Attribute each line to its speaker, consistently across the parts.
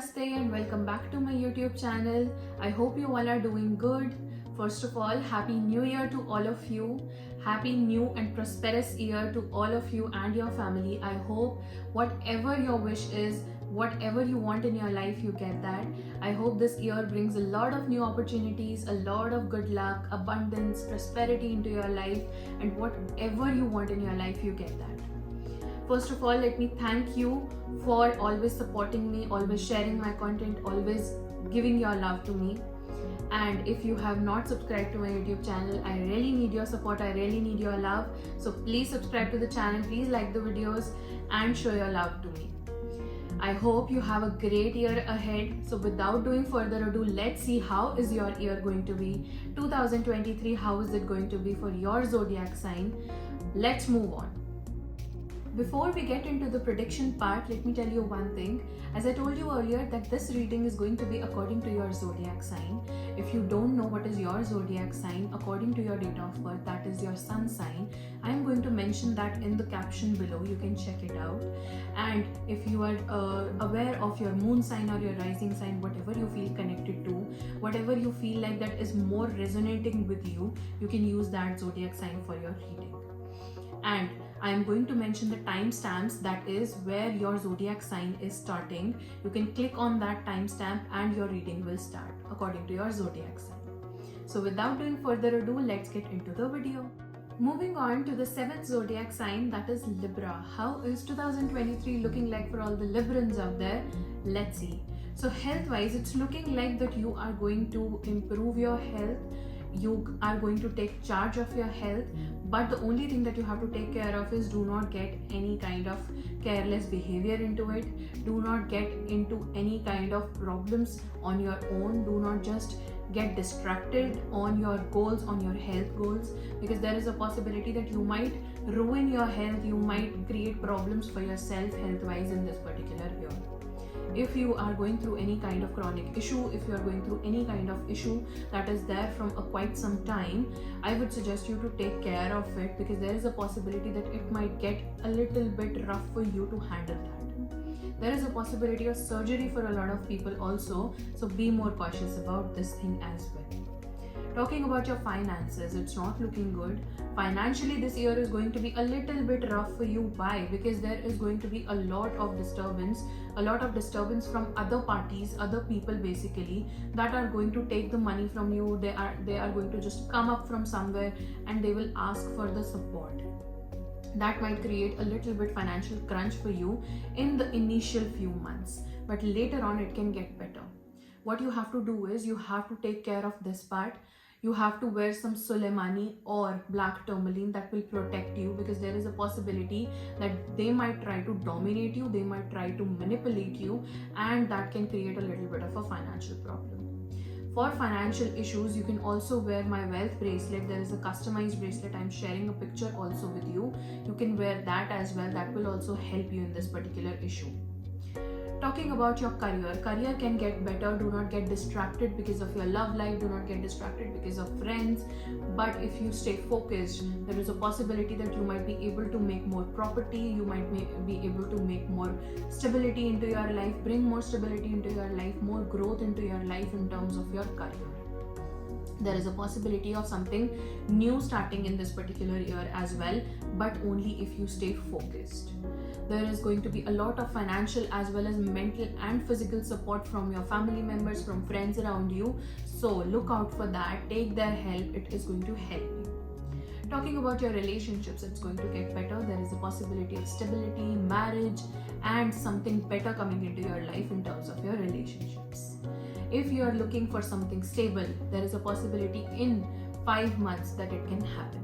Speaker 1: Namaste and welcome back to my YouTube channel. I hope you all are doing good. First of all, Happy New Year to all of you. Happy new and prosperous year to all of you and your family. I hope whatever your wish is, whatever you want in your life, you get that. I hope this year brings a lot of new opportunities, a lot of good luck, abundance, prosperity into your life, and whatever you want in your life, you get that. First of all, let me thank you for always supporting me, always sharing my content, always giving your love to me. And if you have not subscribed to my YouTube channel, I really need your support, I really need your love. So please subscribe to the channel, please like the videos and show your love to me. I hope you have a great year ahead. So without doing further ado, let's see how is your year going to be. 2023, how is it going to be for your zodiac sign? Let's move on. Before we get into the prediction part, let me tell you one thing. As I told you earlier that this reading is going to be according to your zodiac sign. If you don't know what is your zodiac sign, according to your date of birth, that is your sun sign, I am going to mention that in the caption below. You can check it out. And if you are aware of your moon sign or your rising sign, whatever you feel connected to, whatever you feel like that is more resonating with you, you can use that zodiac sign for your reading. And I am going to mention the timestamps, that is where your zodiac sign is starting. You can click on that timestamp and your reading will start according to your zodiac sign. So without doing further ado, let's get into the video. Moving on to the 7th zodiac sign, that is Libra. How is 2023 looking like for all the Librans out there? Let's see. So health wise, it's looking like that you are going to improve your health. You are going to take charge of your health, but the only thing that you have to take care of is do not get any kind of careless behavior into it. Do not get into any kind of problems on your own. Do not just get distracted on your goals, on your health goals, because there is a possibility that you might ruin your health. You might create problems for yourself health wise in this particular year. If you are going through any kind of chronic issue, if you are going through any kind of issue that is there from quite some time, I would suggest you to take care of it, because there is a possibility that it might get a little bit rough for you to handle that. There is a possibility of surgery for a lot of people also, so be more cautious about this thing as well. Talking about your finances, it's not looking good. Financially, this year is going to be a little bit rough for you. Why? Because there is going to be a lot of disturbance from other parties, other people basically, that are going to take the money from you. They are going to just come up from somewhere and they will ask for the support. That might create a little bit financial crunch for you in the initial few months, but later on it can get better. What you have to do is you have to take care of this part. You have to wear some Soleimani or black tourmaline that will protect you, because there is a possibility that they might try to dominate you, they might try to manipulate you, and that can create a little bit of a financial problem. For financial issues, you can also wear my wealth bracelet. There is a customized bracelet. I'm sharing a picture also with you. You can wear that as well. That will also help you in this particular issue. Talking about your career can get better. Do not get distracted because of your love life. Do not get distracted because of friends. But if you stay focused, there is a possibility that you might be able to make more property. You might be able to make more stability into your life, bring more stability into your life, more growth into your life in terms of your career. There is a possibility of something new starting in this particular year as well, but only if you stay focused. There is going to be a lot of financial as well as mental and physical support from your family members, from friends around you. So look out for that. Take their help. It is going to help you. Talking about your relationships, it's going to get better. There is a possibility of stability, marriage, and something better coming into your life in terms of your relationships. If you are looking for something stable, there is a possibility in 5 months that it can happen.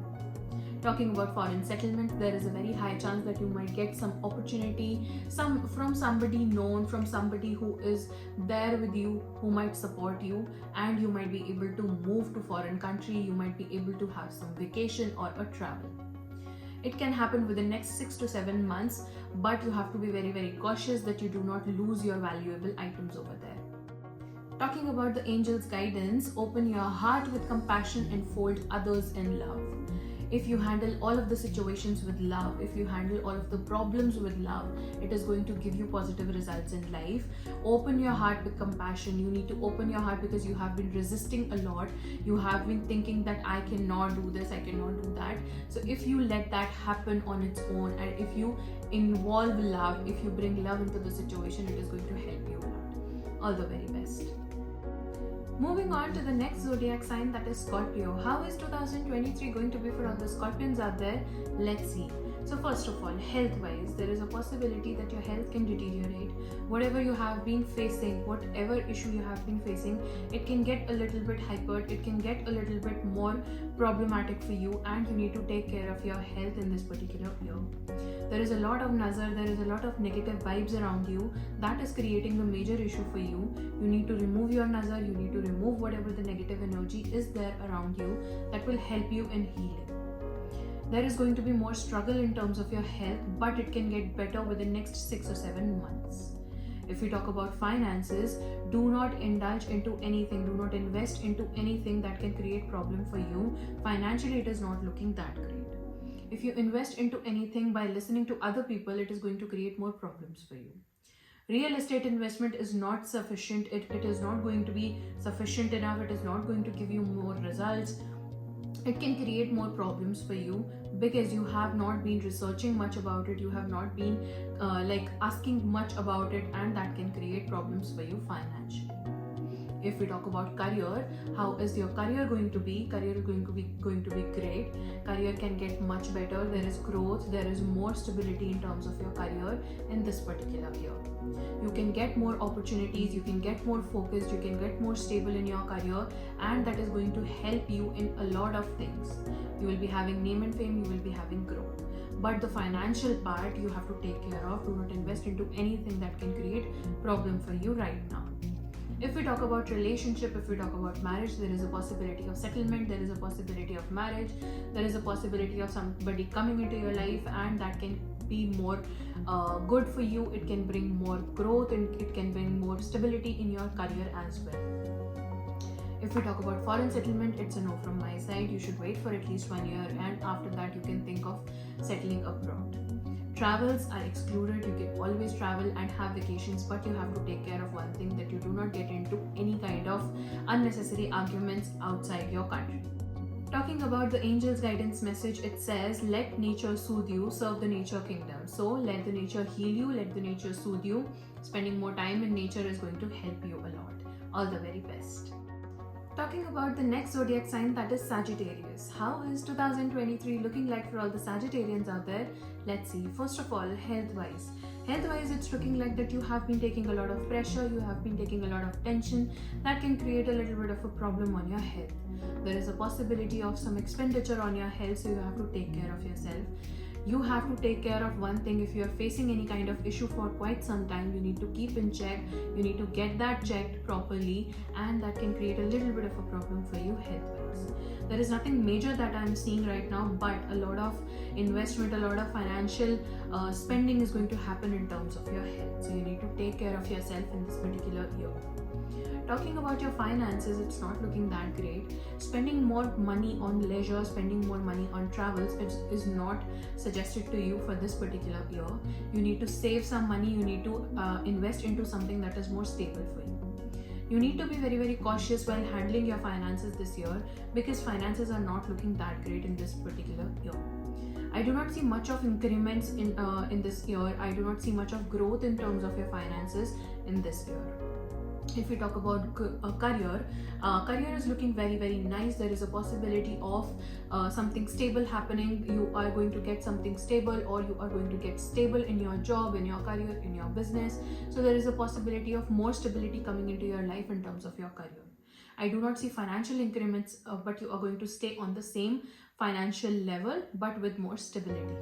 Speaker 1: Talking about foreign settlement, there is a very high chance that you might get some opportunity, from somebody known, from somebody who is there with you, who might support you, and you might be able to move to foreign country. You might be able to have some vacation or a travel. It can happen within next 6 to 7 months, but you have to be very, very cautious that you do not lose your valuable items over there. Talking about the angels' guidance, open your heart with compassion and fold others in love. If you handle all of the situations with love, if you handle all of the problems with love, it is going to give you positive results in life. Open your heart with compassion. You need to open your heart because you have been resisting a lot. You have been thinking that I cannot do this, I cannot do that. So if you let that happen on its own, and if you involve love, if you bring love into the situation, it is going to help you a lot. All the very best. Moving on to the next zodiac sign, that is Scorpio. How is 2023 going to be for all the Scorpions out there? Let's see. So first of all, health-wise, there is a possibility that your health can deteriorate. Whatever you have been facing, whatever issue you have been facing, it can get a little bit hypered, it can get a little bit more problematic for you, and you need to take care of your health in this particular year. There is a lot of nazar, there is a lot of negative vibes around you that is creating a major issue for you. You need to remove your nazar, you need to remove whatever the negative energy is there around you that will help you in healing. There is going to be more struggle in terms of your health, but it can get better within the next 6 or 7 months. If we talk about finances, do not indulge into anything, do not invest into anything that can create problem for you. Financially, it is not looking that great. If you invest into anything by listening to other people, it is going to create more problems for you. Real estate investment is not sufficient, it is not going to be sufficient enough, it is not going to give you more results. It can create more problems for you because you have not been researching much about it, you have not been asking much about it, and that can create problems for you financially. If we talk about career, how is your career going to be? Career is going to be great. Career can get much better. There is growth, there is more stability in terms of your career in this particular year. You can get more opportunities, you can get more focused, you can get more stable in your career, and that is going to help you in a lot of things. You will be having name and fame, you will be having growth. But the financial part you have to take care of. Do not invest into anything that can create problem for you right now. If we talk about relationship, if we talk about marriage, there is a possibility of settlement, there is a possibility of marriage, there is a possibility of somebody coming into your life, and that can be more good for you. It can bring more growth and it can bring more stability in your career as well. If we talk about foreign settlement, it's a no from my side. You should wait for at least 1 year, and after that you can think of settling abroad. Travels are excluded. You can always travel and have vacations, but you have to take care of one thing, that you do not get into any kind of unnecessary arguments outside your country. Talking about the angel's guidance message, it says, let nature soothe you, serve the nature kingdom. So let the nature heal you, let the nature soothe you. Spending more time in nature is going to help you a lot. All the very best. Talking about the next zodiac sign, that is Sagittarius. How is 2023 looking like for all the Sagittarians out there? Let's see. First of all, health-wise. Health-wise, it's looking like that you have been taking a lot of pressure, you have been taking a lot of tension. That can create a little bit of a problem on your health. There is a possibility of some expenditure on your health, so you have to take care of yourself. You have to take care of one thing. If you are facing any kind of issue for quite some time, you need to keep in check, you need to get that checked properly, and that can create a little bit of a problem for you health-wise. There is nothing major that I am seeing right now, but a lot of investment, a lot of financial spending is going to happen in terms of your health. So you need to take care of yourself in this particular year. Talking about your finances, it's not looking that great. Spending more money on leisure, spending more money on travels is not suggested to you for this particular year. You need to save some money, you need to invest into something that is more stable for you. You need to be very, very cautious while handling your finances this year, because finances are not looking that great in this particular year. I do not see much of increments in this year. I do not see much of growth in terms of your finances in this year. If we talk about career is looking very, very nice. There is a possibility of something stable happening. You are going to get something stable, or you are going to get stable in your job, in your career, in your business. So there is a possibility of more stability coming into your life in terms of your career. I do not see financial increments, but you are going to stay on the same financial level, but with more stability.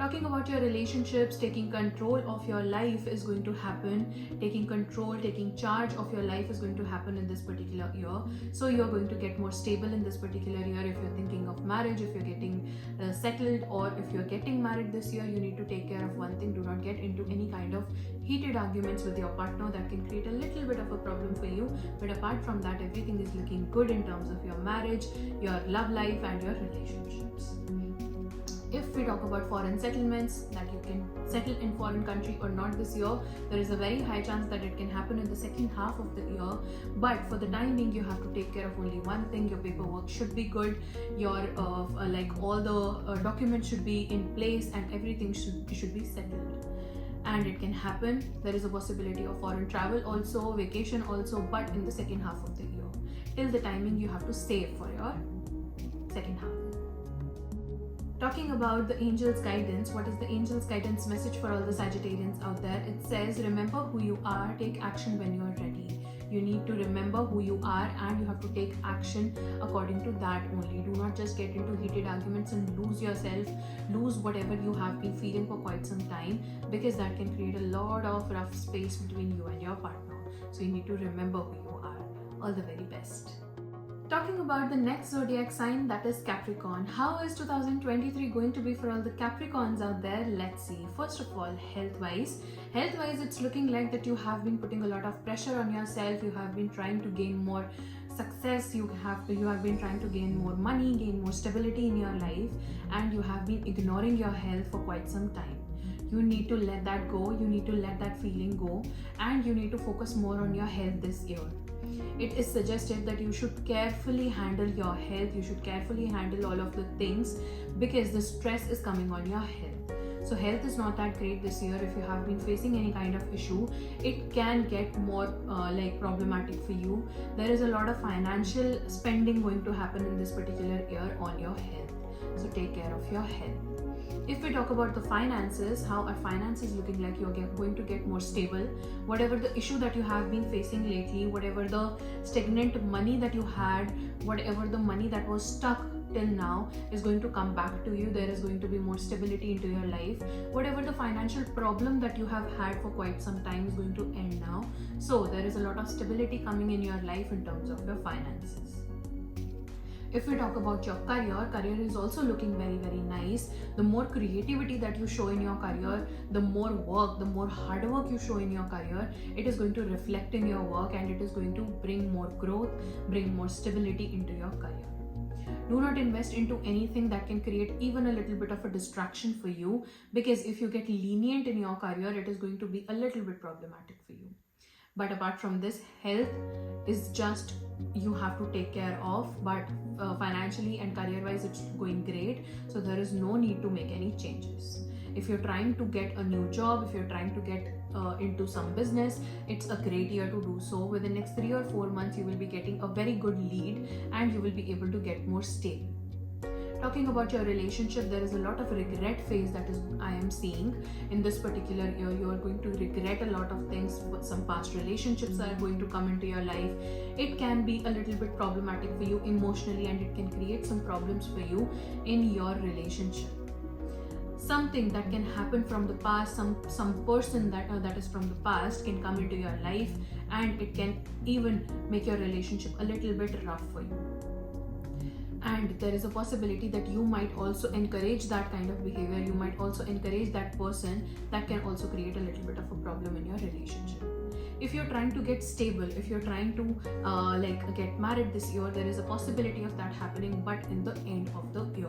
Speaker 1: Talking about your relationships, taking control of your life is going to happen. Taking control, taking charge of your life is going to happen in this particular year. So you're going to get more stable in this particular year. If you're thinking of marriage, if you're getting settled, or if you're getting married this year, you need to take care of one thing. Do not get into any kind of heated arguments with your partner. That can create a little bit of a problem for you. But apart from that, everything is looking good in terms of your marriage, your love life, and your relationships. If we talk about foreign settlements, that you can settle in foreign country or not this year, there is a very high chance that it can happen in the second half of the year. But for the time being, you have to take care of only one thing. Your paperwork should be good. Your like all the documents should be in place, and everything should be settled. And it can happen. There is a possibility of foreign travel also, vacation also, but in the second half of the year. Till the timing, you have to save for your second half. Talking about the angel's guidance, what is the angel's guidance message for all the Sagittarians out there? It says, remember who you are, take action when you are ready. You need to remember who you are, and you have to take action according to that only. Do not just get into heated arguments and lose yourself, lose whatever you have been feeling for quite some time, because that can create a lot of rough space between you and your partner. So you need to remember who you are. All the very best. Talking about the next zodiac sign, that is Capricorn. How is 2023 going to be for all the Capricorns out there? Let's see. First of all, health-wise, it's looking like that you have been putting a lot of pressure on yourself. You have been trying to gain more success. You have been trying to gain more money, gain more stability in your life, and you have been ignoring your health for quite some time. You need to let that go. You need to let that feeling go, and you need to focus more on your health this year. It is suggested that you should carefully handle your health. You should carefully handle all of the things, because the stress is coming on your health. So health is not that great this year. If you have been facing any kind of issue, it can get more problematic for you. There is a lot of financial spending going to happen in this particular year on your health. So take care of your health. If we talk about the finances, how our finance is looking like, you're going to get more stable. Whatever the issue that you have been facing lately, whatever the stagnant money that you had, whatever the money that was stuck till now is going to come back to you. There is going to be more stability into your life. Whatever the financial problem that you have had for quite some time is going to end now. So there is a lot of stability coming in your life in terms of your finances. If we talk about your career is also looking very, very nice. The more creativity that you show in your career, the more work, the more hard work you show in your career, it is going to reflect in your work, and it is going to bring more growth, bring more stability into your career. Do not invest into anything that can create even a little bit of a distraction for you, because if you get lenient in your career, it is going to be a little bit problematic for you. But apart from this, health is just you have to take care of, but financially and career wise it's going great, so there is no need to make any changes. If you're trying to get a new job, if you're trying to get into some business, it's a great year to do so. Within the next 3 or 4 months you will be getting a very good lead, and you will be able to get more stable. Talking about your relationship, there is a lot of regret phase that is I am seeing in this particular year. You are going to regret a lot of things. Some past relationships are going to come into your life. It can be a little bit problematic for you emotionally, and it can create some problems for you in your relationship. Something that can happen from the past, some person that is from the past can come into your life, and it can even make your relationship a little bit rough for you. And there is a possibility that you might also encourage that kind of behavior. You might also encourage that person. That can also create a little bit of a problem in your relationship. If you're trying to get stable, if you're trying to get married this year, there is a possibility of that happening, but in the end of the year.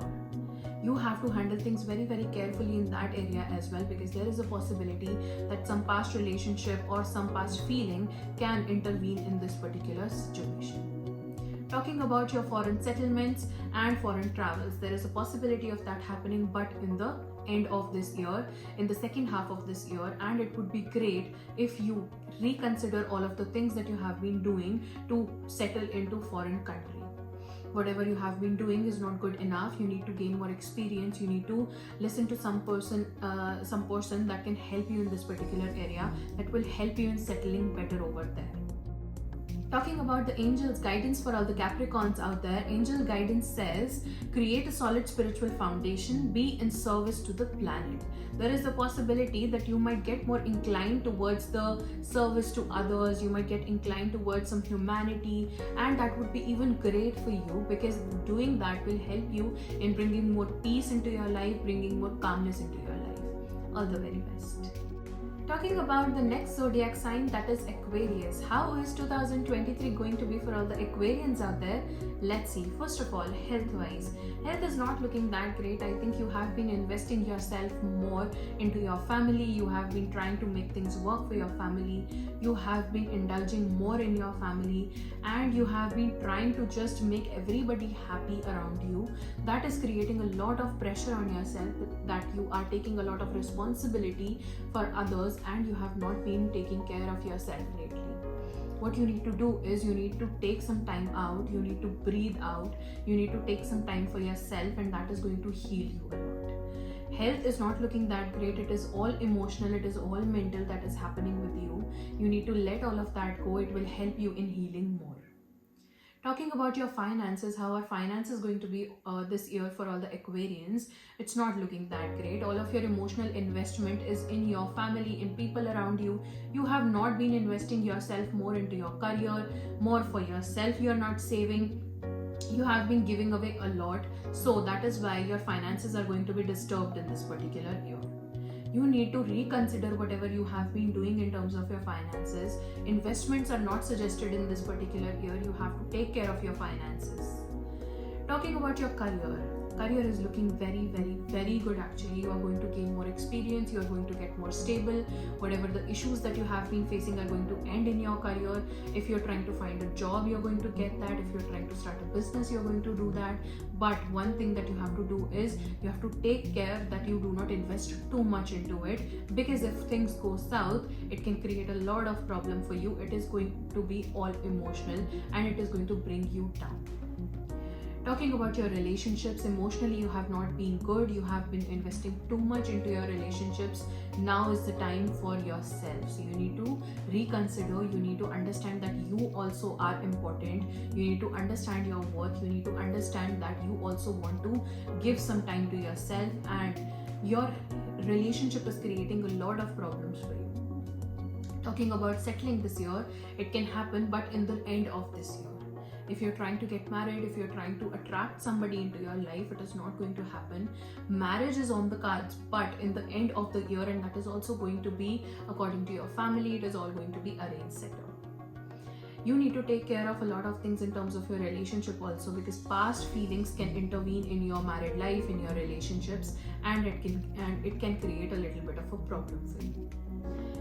Speaker 1: You have to handle things very, very carefully in that area as well, because there is a possibility that some past relationship or some past feeling can intervene in this particular situation. Talking about your foreign settlements and foreign travels, there is a possibility of that happening, but in the end of this year, in the second half of this year, and it would be great if you reconsider all of the things that you have been doing to settle into foreign country. Whatever you have been doing is not good enough. You need to gain more experience. You need to listen to some person that can help you in this particular area, that will help you in settling better over there. Talking about the angels' guidance for all the Capricorns out there, angel guidance says, create a solid spiritual foundation, be in service to the planet. There is the possibility that you might get more inclined towards the service to others, you might get inclined towards some humanity, and that would be even great for you, because doing that will help you in bringing more peace into your life, bringing more calmness into your life. All the very best. Talking about the next zodiac sign, that is Aquarius. How is 2023 going to be for all the Aquarians out there? Let's see. First of all, health-wise. Health is not looking that great. I think you have been investing yourself more into your family. You have been trying to make things work for your family. You have been indulging more in your family, and you have been trying to just make everybody happy around you. That is creating a lot of pressure on yourself, that you are taking a lot of responsibility for others, and you have not been taking care of yourself lately. What you need to do is you need to take some time out, you need to breathe out, you need to take some time for yourself, and that is going to heal you a lot. Health is not looking that great. It is all emotional, it is all mental that is happening with you. You need to let all of that go. It will help you in healing more. Talking about your finances, how are finances going to be this year for all the Aquarians? It's not looking that great. All of your emotional investment is in your family, in people around you. You have not been investing yourself more into your career, more for yourself. You're not saving. You have been giving away a lot. So that is why your finances are going to be disturbed in this particular year. You need to reconsider whatever you have been doing in terms of your finances. Investments are not suggested in this particular year. You have to take care of your finances. Talking about your career is looking very, very, very good actually. You are going to gain more experience, you are going to get more stable. Whatever the issues that you have been facing are going to end in your career. If you're trying to find a job, you're going to get that. If you're trying to start a business, you're going to do that. But one thing that you have to do is you have to take care that you do not invest too much into it, because if things go south, it can create a lot of problem for you. It is going to be all emotional, and it is going to bring you down. Talking about your relationships, emotionally you have not been good. You have been investing too much into your relationships. Now is the time for yourself. So you need to reconsider. You need to understand that you also are important. You need to understand your worth. You need to understand that you also want to give some time to yourself, and your relationship is creating a lot of problems for you. Talking about settling this year, it can happen, but in the end of this year. If you're trying to get married, if you're trying to attract somebody into your life, it is not going to happen. Marriage is on the cards, but in the end of the year, and that is also going to be according to your family, it is all going to be arranged setup. You need to take care of a lot of things in terms of your relationship also, because past feelings can intervene in your married life, in your relationships, and it can create a little bit of a problem for you.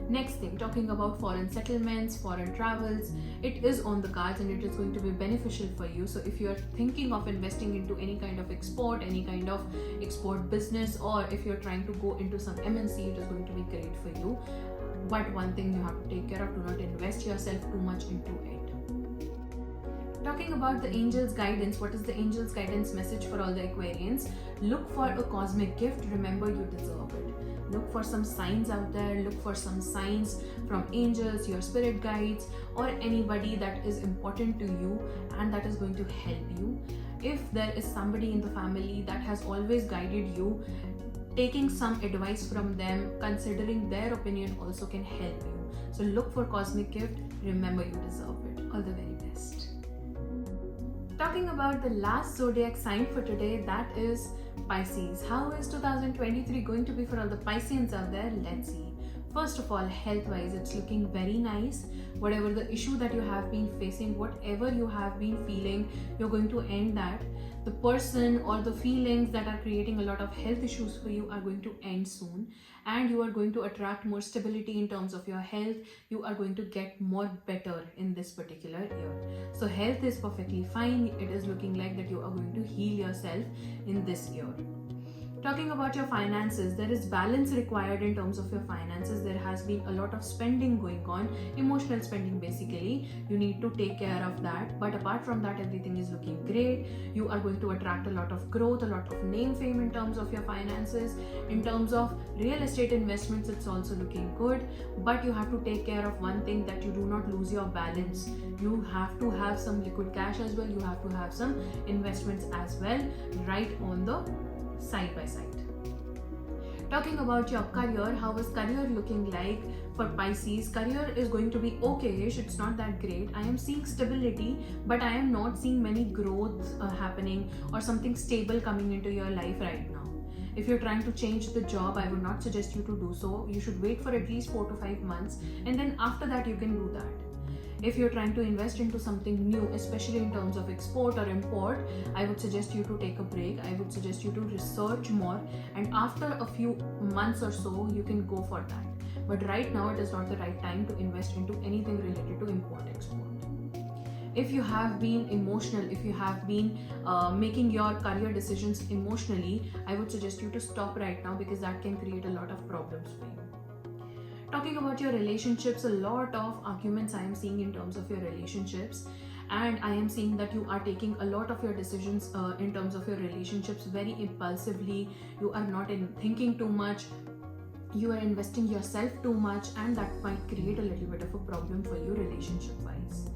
Speaker 1: Next thing, talking about foreign settlements, foreign travels, it is on the cards and it is going to be beneficial for you. So if you are thinking of investing into any kind of export, any kind of export business, or if you're trying to go into some MNC, it is going to be great for you. But one thing you have to take care of, do not invest yourself too much into it. Talking about the angels' guidance, what is the angels' guidance message for all the Aquarians? Look for a cosmic gift. Remember, you deserve it. Look for some signs out there. Look for some signs from angels, your spirit guides, or anybody that is important to you and that is going to help you. If there is somebody in the family that has always guided you, taking some advice from them, considering their opinion also can help you. So look for cosmic gift. Remember, you deserve it. All the very best. Talking about the last zodiac sign for today, that is Pisces. How is 2023 going to be for all the Pisceans out there? Let's see. First of all, health-wise, it's looking very nice. Whatever the issue that you have been facing, whatever you have been feeling, you're going to end that. The person or the feelings that are creating a lot of health issues for you are going to end soon, and you are going to attract more stability in terms of your health. You are going to get more better in this particular year. So health is perfectly fine. It is looking like that you are going to heal yourself in this year. Talking about your finances, there is balance required in terms of your finances. There has been a lot of spending going on, emotional spending basically. You need to take care of that. But apart from that, everything is looking great. You are going to attract a lot of growth, a lot of name fame in terms of your finances. In terms of real estate investments, it's also looking good. But you have to take care of one thing, that you do not lose your balance. You have to have some liquid cash as well. You have to have some investments as well, right on the side by side. Talking about your career, how is career looking like for Pisces? Career is going to be okay-ish, it's not that great. I am seeing stability, but I am not seeing many growth happening or something stable coming into your life right now. If you're trying to change the job, I would not suggest you to do so. You should wait for at least 4 to 5 months, and then after that you can do that. If you're trying to invest into something new, especially in terms of export or import, I would suggest you to take a break. I would suggest you to research more, and after a few months or so, you can go for that. But right now, it is not the right time to invest into anything related to import export. If you have been emotional, if you have been making your career decisions emotionally, I would suggest you to stop right now, because that can create a lot of problems for you. Talking about your relationships, a lot of arguments I am seeing in terms of your relationships, and I am seeing that you are taking a lot of your decisions in terms of your relationships very impulsively. You are not thinking too much, you are investing yourself too much, and that might create a little bit of a problem for you relationship wise.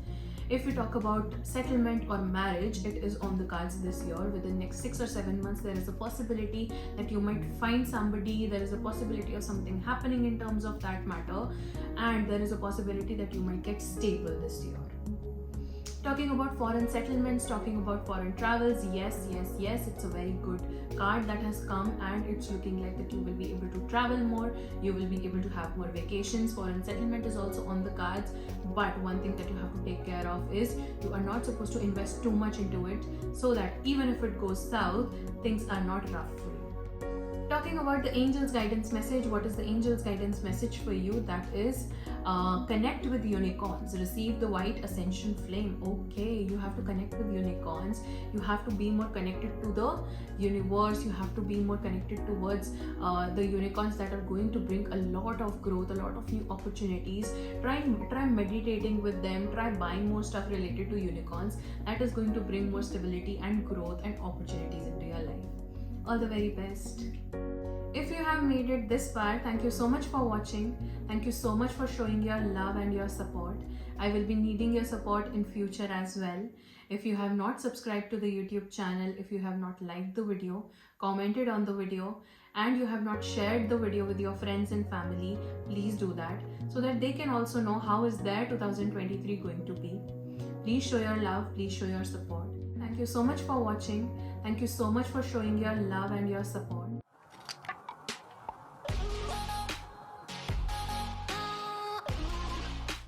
Speaker 1: If we talk about settlement or marriage, it is on the cards this year. Within the next 6 or 7 months, there is a possibility that you might find somebody. There is a possibility of something happening in terms of that matter, and there is a possibility that you might get stable this year. Talking about foreign settlements, talking about foreign travels, yes, it's a very good card that has come, and it's looking like that you will be able to travel more, you will be able to have more vacations. Foreign settlement is also on the cards, but one thing that you have to take care of is you are not supposed to invest too much into it, so that even if it goes south, things are not rough for you. Talking about the angels guidance message, what is the angels guidance message for you? That is connect with unicorns, receive the white ascension flame. Okay, you have to connect with unicorns, you have to be more connected to the universe, you have to be more connected towards the unicorns that are going to bring a lot of growth, a lot of new opportunities. Try meditating with them, try buying more stuff related to unicorns. That is going to bring more stability and growth and opportunities into your life. All the very best. If you have made it this far, thank you so much for watching. Thank you so much for showing your love and your support. I will be needing your support in future as well. If you have not subscribed to the YouTube channel, if you have not liked the video, commented on the video, and you have not shared the video with your friends and family, please do that, so that they can also know how is their 2023 going to be. Please show your love, please show your support. Thank you so much for watching. Thank you so much for showing your love and your support.